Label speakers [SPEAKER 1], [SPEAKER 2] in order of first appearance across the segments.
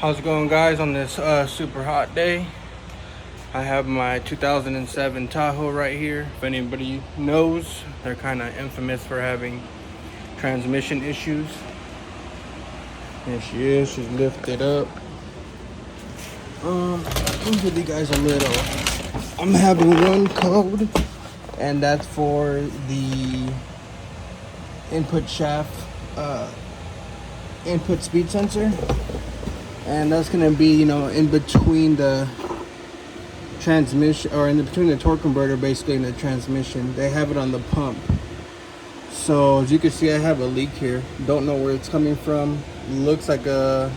[SPEAKER 1] How's it going, guys? On this super hot day, I have my 2007 Tahoe right here. If anybody knows, they're kind of infamous for having transmission issues. Here she is. She's lifted up. I'll give you guys a little. I'm having one code, and that's for the input shaft input speed sensor. And that's gonna be, in between the transmission, or in between the torque converter, basically, and the transmission. They have it on the pump. So as you can see, I have a leak here. Don't know where it's coming from. Looks like a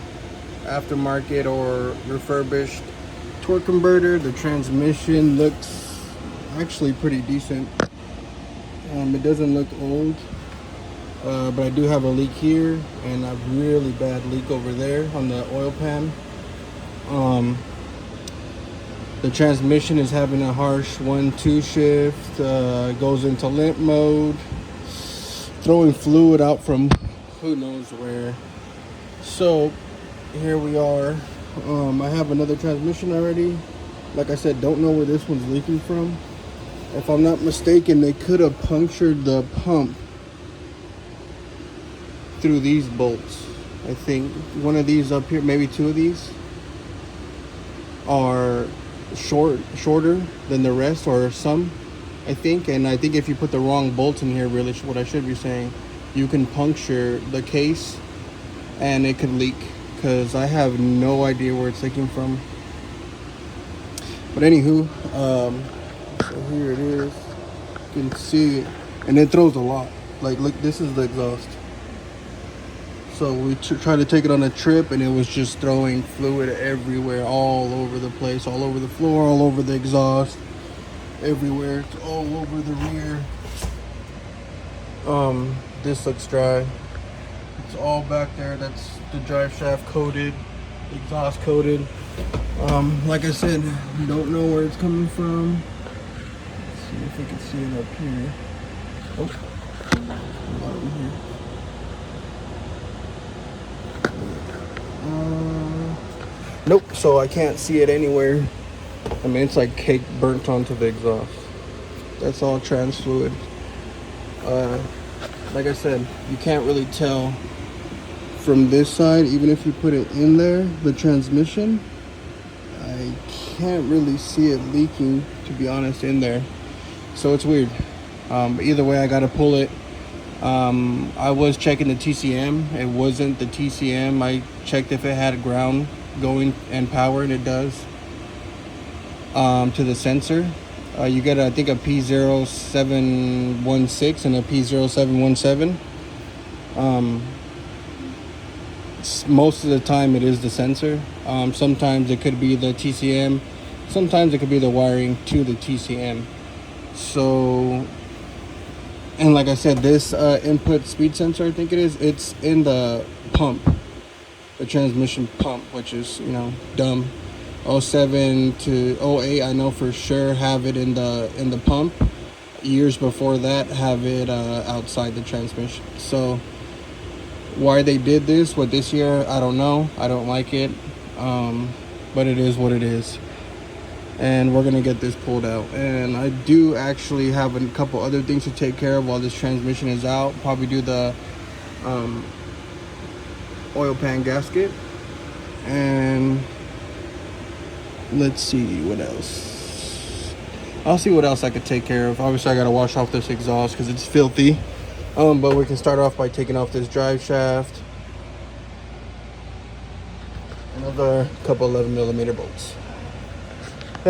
[SPEAKER 1] aftermarket or refurbished torque converter. The transmission looks actually pretty decent. It doesn't look old. But I do have a leak here and a really bad leak over there on the oil pan. The transmission is having a harsh 1-2 shift. Goes into limp mode, throwing fluid out from who knows where. So here we are. I have another transmission already. Like I said, don't know where this one's leaking from. If I'm not mistaken, they could have punctured the pump through these bolts. I think one of these up here, maybe two of these, are shorter than the rest, or some, I think. And I think if you put the wrong bolts in here, really what I should be saying, you can puncture the case and it could leak, because I have no idea where it's leaking from. But anywho, so here it is. You can see it, and it throws a lot. Like, look, this is the exhaust. So we tried to take it on a trip, and it was just throwing fluid everywhere, all over the place, all over the floor, all over the exhaust, everywhere. It's all over the rear. This looks dry. It's all back there. That's the drive shaft coated, exhaust coated. Like I said, don't know where it's coming from. Let's see if I can see it up here. Oh, bottom here. Nope, so I can't see it anywhere. I mean, it's like cake burnt onto the exhaust. That's all trans fluid. Like I said, you can't really tell from this side, even if you put it in there, the transmission. I can't really see it leaking, to be honest, in there. So it's weird. But either way, I gotta pull it. I was checking the TCM. It wasn't the TCM. I checked if it had ground going and power, and it does. To the sensor, you get, I think, a P0716 and a P0717. Most of the time it is the sensor. Sometimes it could be the TCM. Sometimes it could be the wiring to the TCM. So, and like I said, this input speed sensor, I think it is, it's in the pump, the transmission pump, which is, dumb. 07 to 08, I know for sure have it in the pump. Years before that, have it outside the transmission. So why they did this with this year, I don't know. I don't like it, but it is what it is. And we're gonna get this pulled out. And I do actually have a couple other things to take care of while this transmission is out. Probably do the oil pan gasket, and let's see what else. I'll see what else I could take care of. Obviously I gotta wash off this exhaust because it's filthy. But we can start off by taking off this drive shaft. Another couple 11mm bolts.